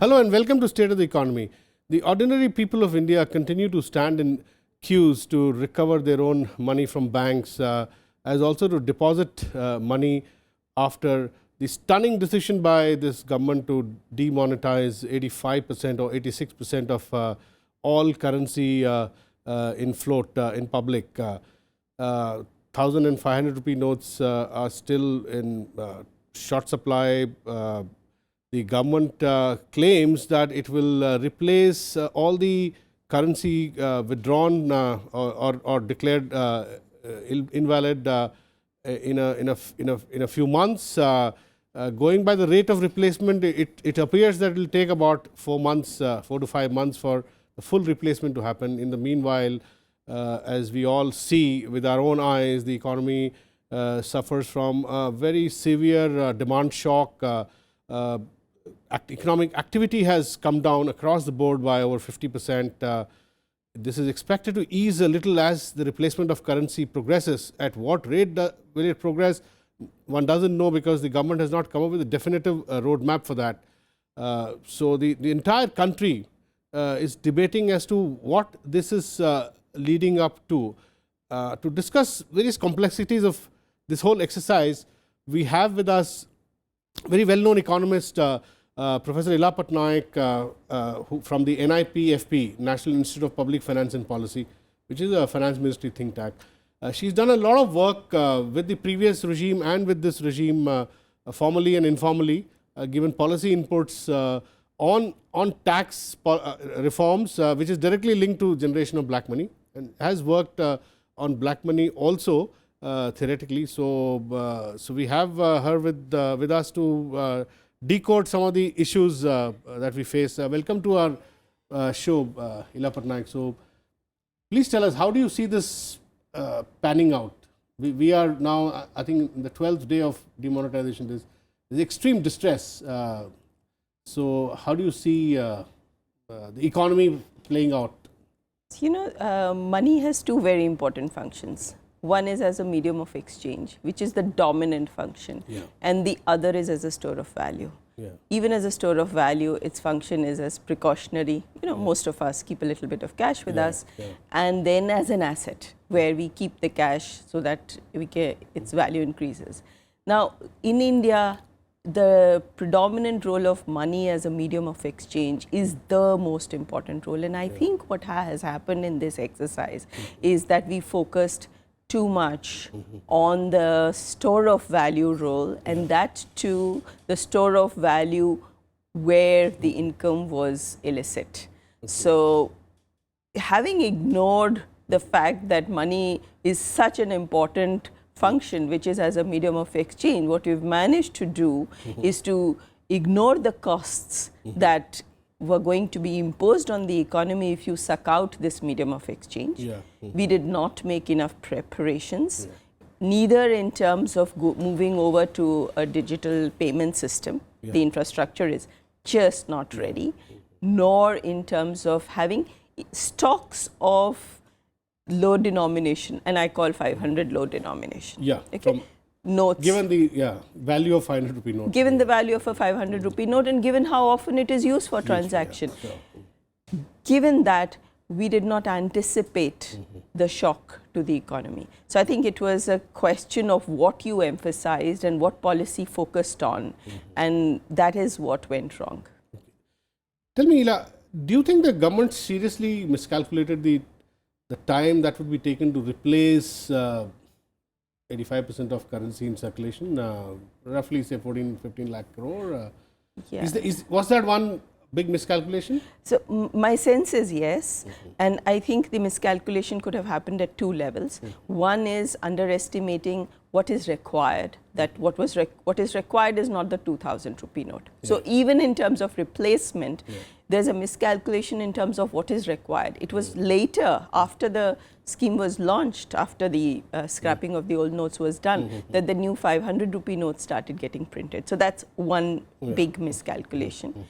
Hello and welcome to State of the Economy. The ordinary people of India continue to stand in queues to recover their own money from banks, as also to deposit money after the stunning decision by this government to demonetize 85% or 86% of all currency in float in public. 1,500 rupee notes are still in short supply. The government claims that it will replace all the currency withdrawn or declared invalid in a few months. Going by the rate of replacement, it appears that it will take about 4 to 5 months for the full replacement to happen. In the meanwhile, as we all see with our own eyes, the economy suffers from a very severe demand shock. Economic activity has come down across the board by over 50%. This is expected to ease a little as the replacement of currency progresses. At what rate will it progress? One doesn't know, because the government has not come up with a definitive roadmap for that. So the entire country is debating as to what this is leading up to. To discuss various complexities of this whole exercise, we have with us very well-known economist, Professor Ila Patnaik, from the NIPFP, National Institute of Public Finance and Policy, which is a finance ministry think tank. She's done a lot of work with the previous regime and with this regime, formally and informally, given policy inputs on tax reforms, which is directly linked to generation of black money, and has worked on black money also theoretically. So we have her with us to decode some of the issues that we face. Welcome to our show, Ila Patnaik. So please tell us, how do you see this panning out? We are now, I think, in the 12th day of demonetization. There's extreme distress. So how do you see the economy playing out? You know, money has two very important functions. One is as a medium of exchange, which is the dominant function, and the other is as a store of value. Even as a store of value, its function is as precautionary. You know, most of us keep a little bit of cash with us, and then as an asset, where we keep the cash so that its value increases. Now, in India, the predominant role of money as a medium of exchange is the most important role. And I think what has happened in this exercise is that we focused too much on the store of value role, and that too the store of value where the income was illicit. So having ignored the fact that money is such an important function, which is as a medium of exchange, what we've managed to do is to ignore the costs that were going to be imposed on the economy if you suck out this medium of exchange. We did not make enough preparations, neither in terms of moving over to a digital payment system. The infrastructure is just not ready, nor in terms of having stocks of low denomination, and I call 500 low denomination. Notes. Given the value of 500 rupee note. Given the value of a 500 rupee note, and given how often it is used for transaction. Given that, we did not anticipate the shock to the economy. So I think it was a question of what you emphasized and what policy focused on, and that is what went wrong. Tell me, Ila, do you think the government seriously miscalculated the time that would be taken to replace 85% of currency in circulation, roughly say 14-15 lakh crore? Was that one big miscalculation? So my sense is yes, and I think the miscalculation could have happened at two levels. One is underestimating what is required. That what is required is not the 2,000 rupee note. So even in terms of replacement, there's a miscalculation in terms of what is required. It was later, after the scheme was launched, after the scrapping of the old notes was done, that the new 500 rupee notes started getting printed. So that's one big miscalculation.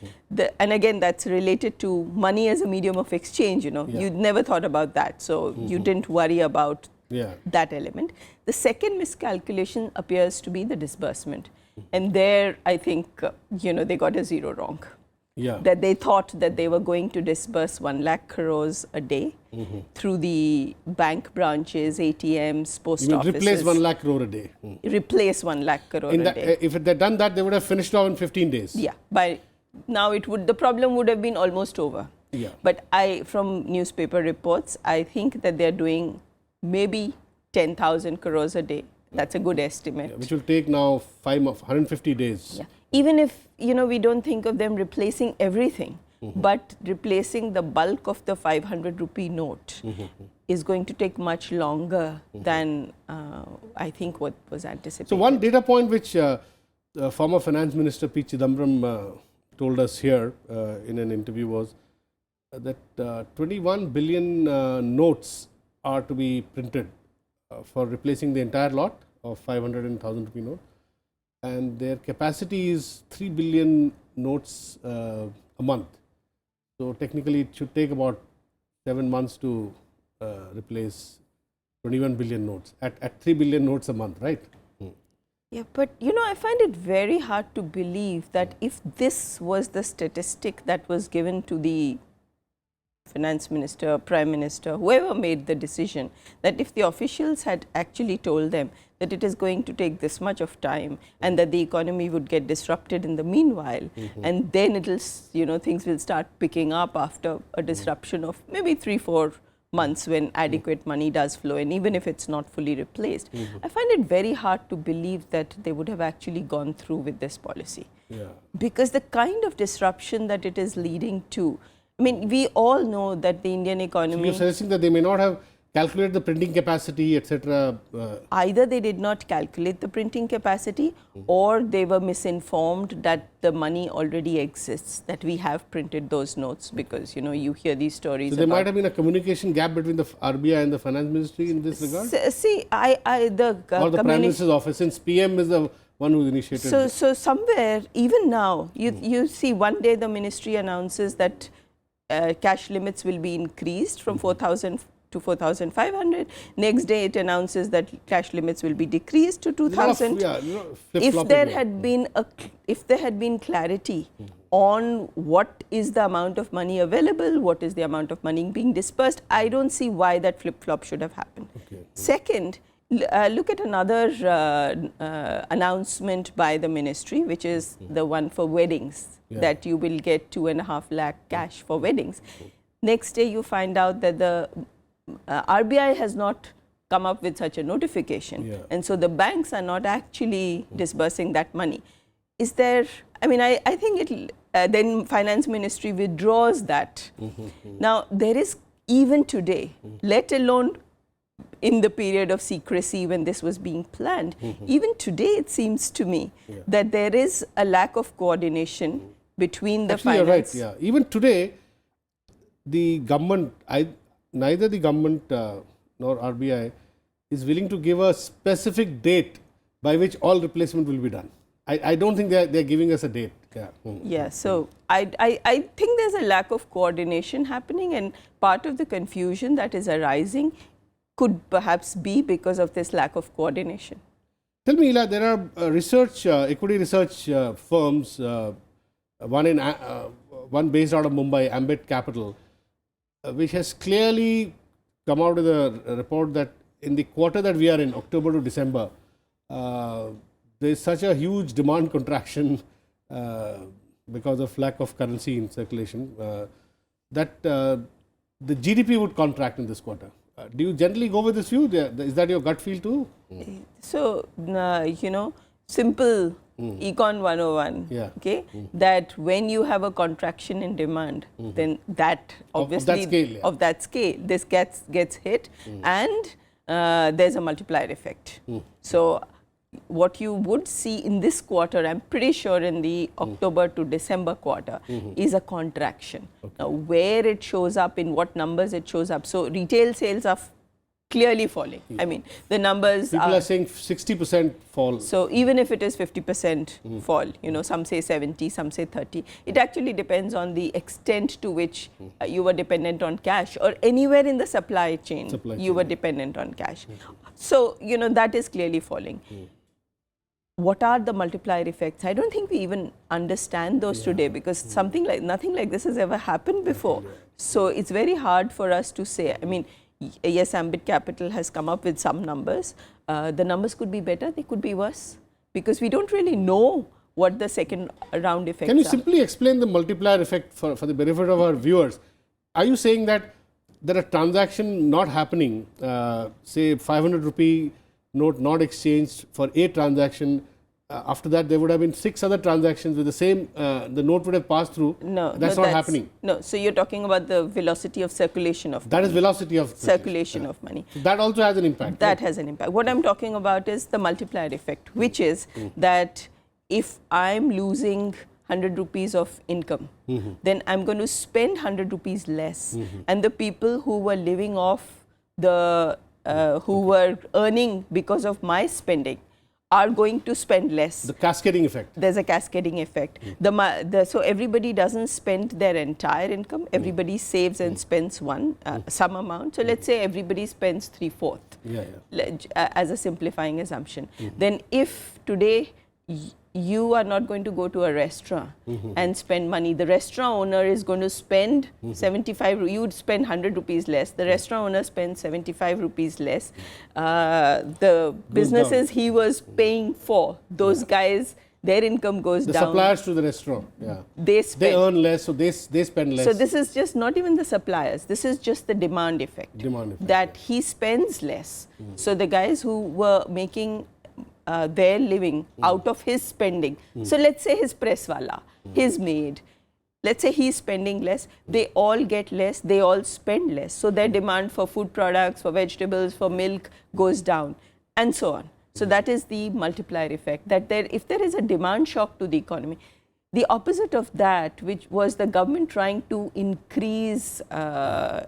And again, that's related to money as a medium of exchange. You know, you never thought about that, so you didn't worry about that element. The second miscalculation appears to be the disbursement, and there I think they got a zero wrong. that they thought that they were going to disburse 1 lakh crores a day through the bank branches, ATMs, post offices. Replace 1 lakh crore a day. Replace 1 lakh crore a day. If they'd done that, they would have finished off in 15 days. Yeah, by now the problem would have been almost over. Yeah. But from newspaper reports, I think that they're doing maybe 10,000 crores a day. That's a good estimate. Yeah, which will take now 150 days. Yeah. Even if, we don't think of them replacing everything, but replacing the bulk of the 500 rupee note is going to take much longer than I think what was anticipated. So one data point which former Finance Minister P. Chidambaram told us here in an interview was that 21 billion notes are to be printed for replacing the entire lot of 500 and 1000 rupee note, and their capacity is 3 billion notes a month. So technically it should take about 7 months to replace 21 billion notes at 3 billion notes a month, right? Yeah, but I find it very hard to believe that if this was the statistic that was given to the Finance Minister, Prime Minister, whoever made the decision, that if the officials had actually told them that it is going to take this much of time and that the economy would get disrupted in the meanwhile, and then things will start picking up after a disruption of maybe 3-4 months when adequate money does flow, and even if it's not fully replaced, I find it very hard to believe that they would have actually gone through with this policy. Yeah. Because the kind of disruption that it is leading to, I mean, we all know that the Indian economy... So you're suggesting that they may not have calculated the printing capacity, etc. Either they did not calculate the printing capacity or they were misinformed that the money already exists, that we have printed those notes, because, you hear these stories. So there might have been a communication gap between the RBI and the Finance Ministry in this regard? See, or the Prime Minister's office, since PM is the one who initiated So somewhere, even now, you see one day the ministry announces that cash limits will be increased from 4,000 to 4,500. Next day it announces that cash limits will be decreased to 2,000. If there had been clarity on what is the amount of money available, what is the amount of money being dispersed, I don't see why that flip-flop should have happened. Okay. Second, look at another announcement by the ministry, which is the one for weddings, that you will get 2.5 lakh cash for weddings. Next day you find out that the RBI has not come up with such a notification, and so the banks are not actually disbursing that money. Is there, I think then Finance Ministry withdraws that. Now there is, even today, let alone in the period of secrecy when this was being planned, even today it seems to me that there is a lack of coordination between the finance. You're right, Even today, the government, neither the government nor RBI is willing to give a specific date by which all replacement will be done. I don't think they're giving us a date. So I think there's a lack of coordination happening, and part of the confusion that is arising could perhaps be because of this lack of coordination. Tell me, Ila, there are equity research firms, one based out of Mumbai, Ambit Capital, which has clearly come out with a report that in the quarter that we are in, October to December, there is such a huge demand contraction because of lack of currency in circulation that the GDP would contract in this quarter. Do you generally go with this view? Is that your gut feel too? So, simple Econ 101, okay, that when you have a contraction in demand, then that obviously of that scale, this gets hit, and there's a multiplier effect. So what you would see in this quarter, I'm pretty sure in the October to December quarter, is a contraction. Now, where it shows up, in what numbers it shows up. So retail sales are clearly falling. The numbers people are saying 60% fall. So even if it is 50% fall, some say 70, some say 30, it actually depends on the extent to which you were dependent on cash, or anywhere in the supply chain you were dependent on cash. So, that is clearly falling. what are the multiplier effects? I don't think we even understand those today, because nothing like this has ever happened before. So it's very hard for us to say. I mean, yes, Ambit Capital has come up with some numbers. The numbers could be better, they could be worse, because we don't really know what the second round effects are. Can you simply explain the multiplier effect for the benefit of our viewers? Are you saying that there are transactions not happening, say 500 rupee note not exchanged for a transaction, after that there would have been 6 other transactions with the same, the note would have passed through? No, that's not happening. No, so you're talking about the velocity of circulation of money. That is velocity of circulation of money. That also has an impact. That has an impact. What I'm talking about is the multiplier effect, which is that if I'm losing 100 rupees of income, then I'm going to spend 100 rupees less. And the people who were living off the, who were earning because of my spending, are going to spend less. The cascading effect. There's a cascading effect. So everybody doesn't spend their entire income. Everybody saves and spends some amount. So let's say everybody spends 3/4 as a simplifying assumption. Then if today you are not going to go to a restaurant and spend money, the restaurant owner is going to spend 75, you would spend 100 rupees less, the restaurant owner spends 75 rupees less. The businesses he was paying for, those guys, their income goes down. The suppliers to the restaurant, they earn less, so they spend less. So this is just not even the suppliers, this is just the demand effect. That he spends less. So the guys who were making their living out of his spending. So let's say his press wala, his maid, let's say he's spending less, they all get less, they all spend less. So their demand for food products, for vegetables, for milk goes down, and so on. So that is the multiplier effect, that if there is a demand shock to the economy, the opposite of that, which was the government trying to increase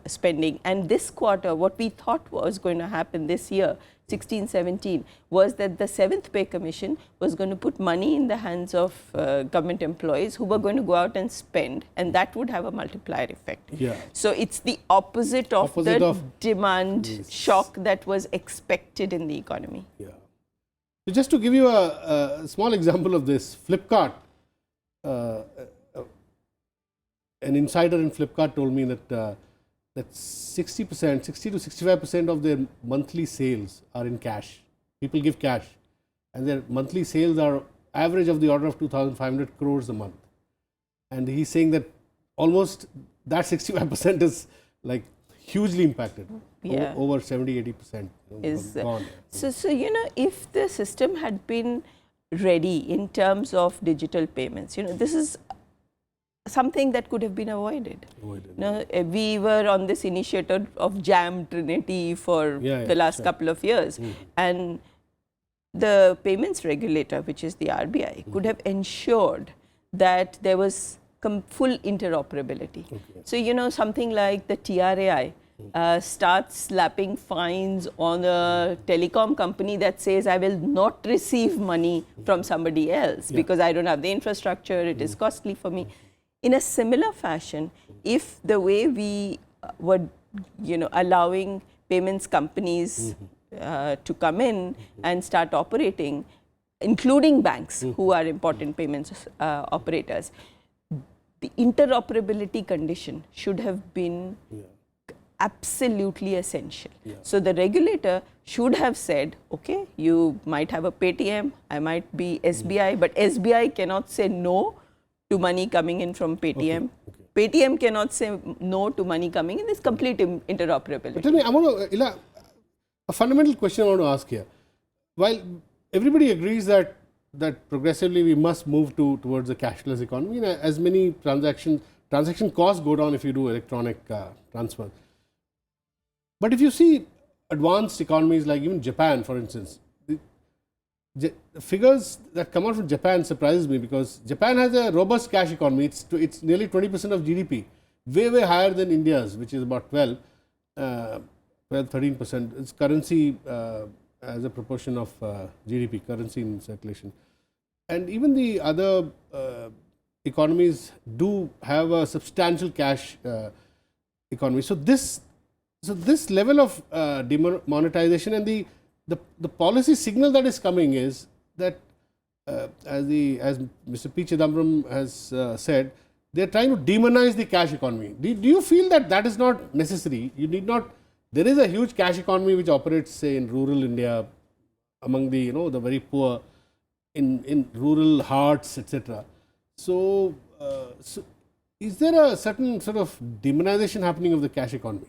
spending, and this quarter, what we thought was going to happen this year, 16-17, was that the 7th Pay Commission was going to put money in the hands of government employees who were going to go out and spend, and that would have a multiplier effect. So it's the opposite of the demand shock that was expected in the economy. So just to give you a small example of this, Flipkart, an insider in Flipkart told me that 60%, 60 to 65% of their monthly sales are in cash. People give cash, and their monthly sales are average of the order of 2,500 crores a month. And he's saying that almost that 65% is like hugely impacted. Over 70-80% is gone. So you know, if the system had been ready in terms of digital payments, you know, this is something that could have been avoided. We were on this initiative of Jam Trinity for the last couple of years, and the payments regulator, which is the RBI, could have ensured that there was full interoperability. So you know, something like the TRAI starts slapping fines on a telecom company that says, I will not receive money from somebody else because I don't have the infrastructure, it is costly for me. In a similar fashion, if the way we were, you know, allowing payments companies to come in and start operating, including banks who are important payments operators, the interoperability condition should have been absolutely essential. So the regulator should have said, okay, you might have a Paytm, I might be SBI, but SBI cannot say no to money coming in from Paytm. Paytm cannot say no to money coming in. This complete interoperability. But tell me, I want to, Ila, a fundamental question I want to ask here. While everybody agrees that progressively we must move towards a cashless economy, and as many transaction costs go down if you do electronic transfer. But if you see advanced economies like even Japan, for instance, the figures that come out from Japan surprises me, because Japan has a robust cash economy. It's nearly 20% of GDP, way higher than India's, which is about 13%. Its currency as a proportion of GDP, currency in circulation. And even the other economies do have a substantial cash economy. So this level of demonetization and the policy signal that is coming is that as Mr. P. Chidambaram has said, they are trying to demonize the cash economy. Do you feel that that is not necessary? You need not. There is a huge cash economy which operates, say, in rural India, among the the very poor, in rural hearts, etc. So, is there a certain sort of demonization happening of the cash economy?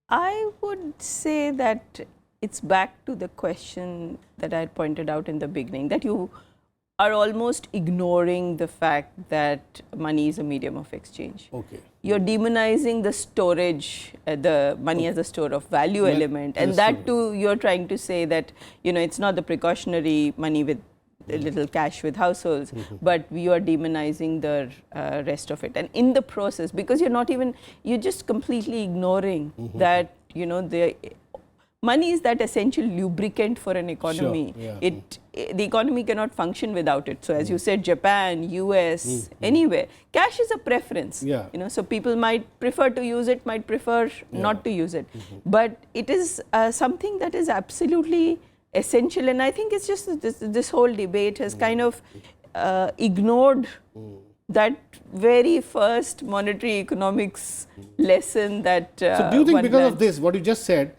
I would say that it's back to the question that I pointed out in the beginning, that you are almost ignoring the fact that money is a medium of exchange. Okay. You're demonizing the storage, the money as a store of value element, and that too you're trying to say that it's not the precautionary money with a little cash with households, but we are demonizing the rest of it. And in the process, because you're just completely ignoring that the money is that essential lubricant for an economy. Sure, yeah. The economy cannot function without it. So as you said, Japan, US, anywhere, cash is a preference. Yeah. So people might prefer to use it, might prefer not to use it. But it is something that is absolutely essential. And I think it's just this whole debate has kind of ignored that very first monetary economics lesson that So do you think because of this, what you just said,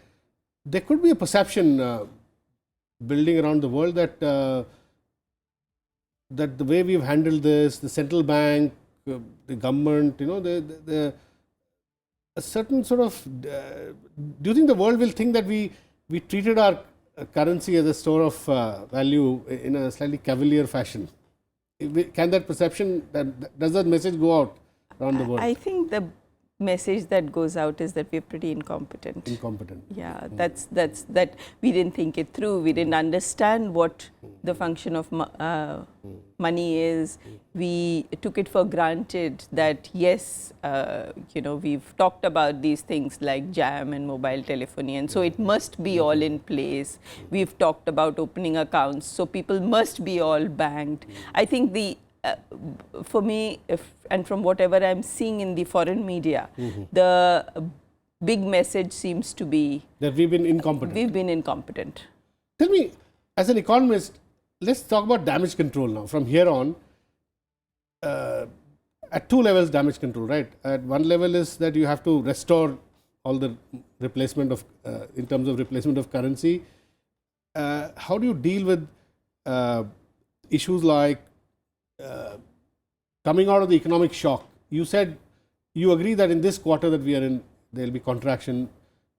there could be a perception building around the world that that the way we've handled this, the central bank, the government, a certain sort of, do you think the world will think that we treated our currency as a store of value in a slightly cavalier fashion? Can that perception, does that message go out around the world? I think the message that goes out is that we're pretty incompetent. Incompetent. Yeah, that's that we didn't think it through. We didn't understand what the function of money is. We took it for granted that yes, we've talked about these things like jam and mobile telephony, and so it must be all in place. We've talked about opening accounts, so people must be all banked. I think for me, and from whatever I'm seeing in the foreign media, the big message seems to be that we've been incompetent. We've been incompetent. Tell me, as an economist, let's talk about damage control now. From here on, at two levels, damage control, right? At one level is that you have to restore all the replacement of, in terms of replacement of currency. How do you deal with issues like coming out of the economic shock? You said you agree that in this quarter that we are in, there will be contraction.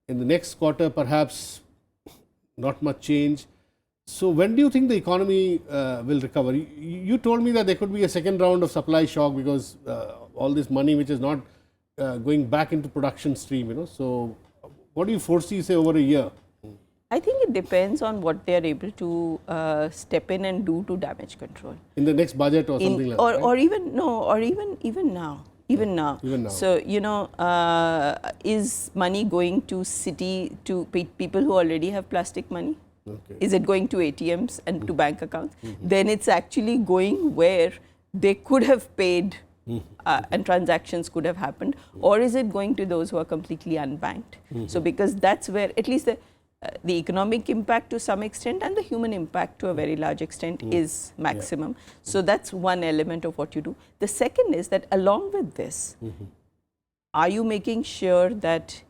In the next quarter, perhaps not much change. So when do you think the economy will recover? You told me that there could be a second round of supply shock because all this money which is not going back into production stream, So what do you foresee, say, over a year? I think it depends on what they are able to step in and do to damage control. In the next budget or something like that, right? Or even now. Even now. So, is money going to people who already have plastic money? Okay. Is it going to ATMs and to bank accounts? Then it's actually going where they could have paid and transactions could have happened. Or is it going to those who are completely unbanked? So, because that's where at least the economic impact to some extent and the human impact to a very large extent is maximum. So that's one element of what you do. The second is that along with this, are you making sure that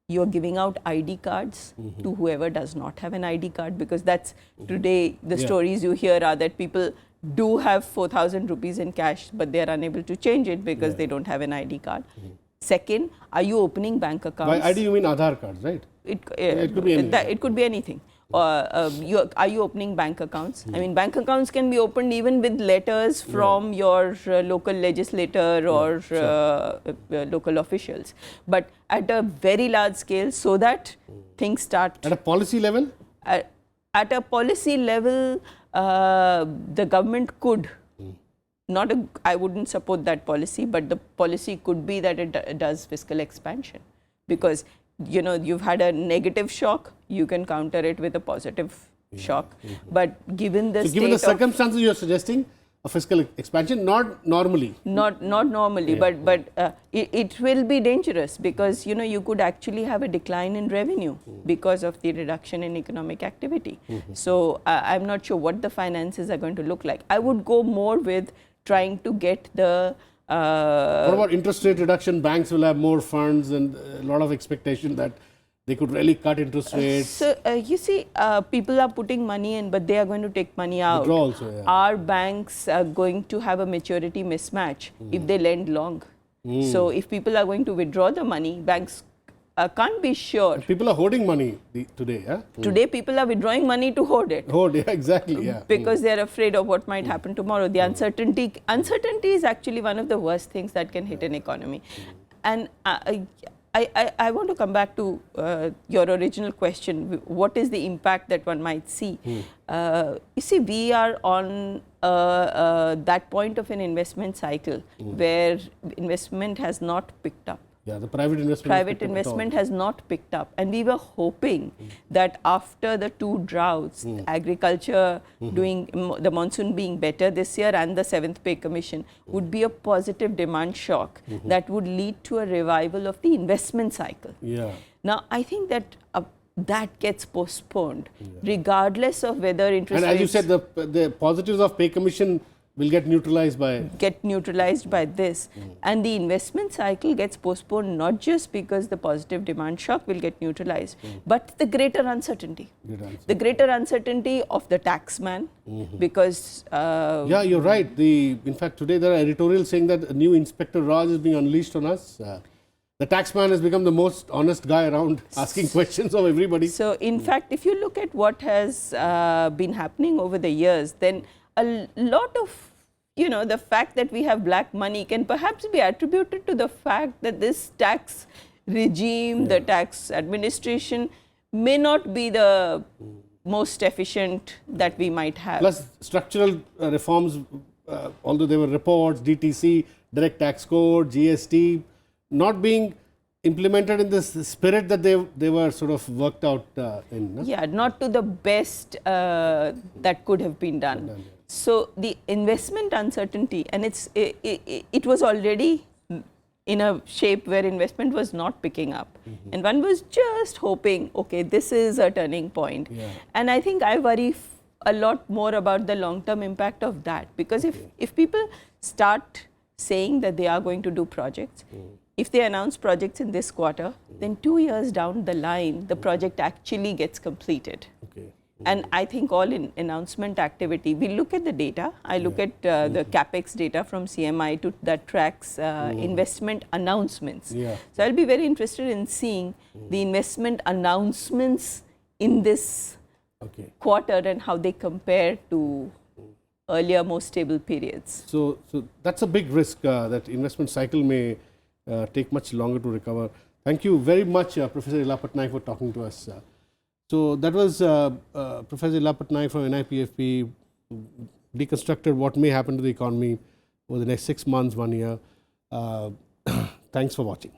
you're giving out ID cards to whoever does not have an ID card? Because that's today the stories you hear are that people do have 4,000 rupees in cash, but they are unable to change it because they don't have an ID card. Second, are you opening bank accounts? By ID you mean Aadhaar cards, right? It could be anything. It could be anything. Are you opening bank accounts? I mean, bank accounts can be opened even with letters from your local legislator or local officials. But at a very large scale, so that things start. At a policy level? At a policy level, the government could. I wouldn't support that policy, but the policy could be that it does fiscal expansion. Because you've had a negative shock, you can counter it with a positive shock. But given the given the circumstances you're suggesting, a fiscal expansion, not normally. Not normally, but it will be dangerous because you could actually have a decline in revenue because of the reduction in economic activity. So I'm not sure what the finances are going to look like. I would go more with trying to get the what about interest rate reduction? Banks will have more funds and a lot of expectation that they could really cut interest rates. So you see, people are putting money in, but they are going to take money out. Withdraw also, yeah. Are banks going to have a maturity mismatch if they lend long? So if people are going to withdraw the money, banks can't be sure. People are hoarding money today. Yeah? Today, people are withdrawing money to hoard it. Hoard, yeah, exactly. Yeah. Because they are afraid of what might happen tomorrow. The uncertainty is actually one of the worst things that can hit an economy. And I want to come back to your original question. What is the impact that one might see? You see, we are on that point of an investment cycle where investment has not picked up. Yeah, the private investment has not picked up, and we were hoping that after the two droughts, agriculture doing the monsoon being better this year and the 7th Pay Commission would be a positive demand shock that would lead to a revival of the investment cycle. Yeah. Now, I think that that gets postponed, regardless of whether interest rates. And as you said, the positives of Pay Commission will get neutralized by this, and the investment cycle gets postponed not just because the positive demand shock will get neutralized, but the greater uncertainty. The greater uncertainty of the taxman, because yeah, you're right. In fact, today there are editorials saying that a new Inspector Raj is being unleashed on us. The taxman has become the most honest guy around, asking questions of everybody. So, in fact, if you look at what has been happening over the years, then a lot of, the fact that we have black money can perhaps be attributed to the fact that this tax regime, the tax administration may not be the most efficient that we might have. Plus structural reforms, although there were reports, DTC, direct tax code, GST, not being implemented in the spirit that they were sort of worked out in. No? Yeah, not to the best that could have been done. So the investment uncertainty, and it was already in a shape where investment was not picking up, and one was just hoping, okay, this is a turning point. And I think I worry a lot more about the long-term impact of that, because if people start saying that they are going to do projects, if they announce projects in this quarter, then 2 years down the line, the project actually gets completed. And I think all in announcement activity, we look at the data. I look at the CapEx data from CMI that tracks investment announcements. So I'll be very interested in seeing the investment announcements in this quarter and how they compare to earlier, more stable periods. So that's a big risk that investment cycle may take much longer to recover. Thank you very much, Professor Ila Patnaik, for talking to us. So that was Professor Ila Patnaik from NIPFP, deconstructed what may happen to the economy over the next 6 months, 1 year. Thanks for watching.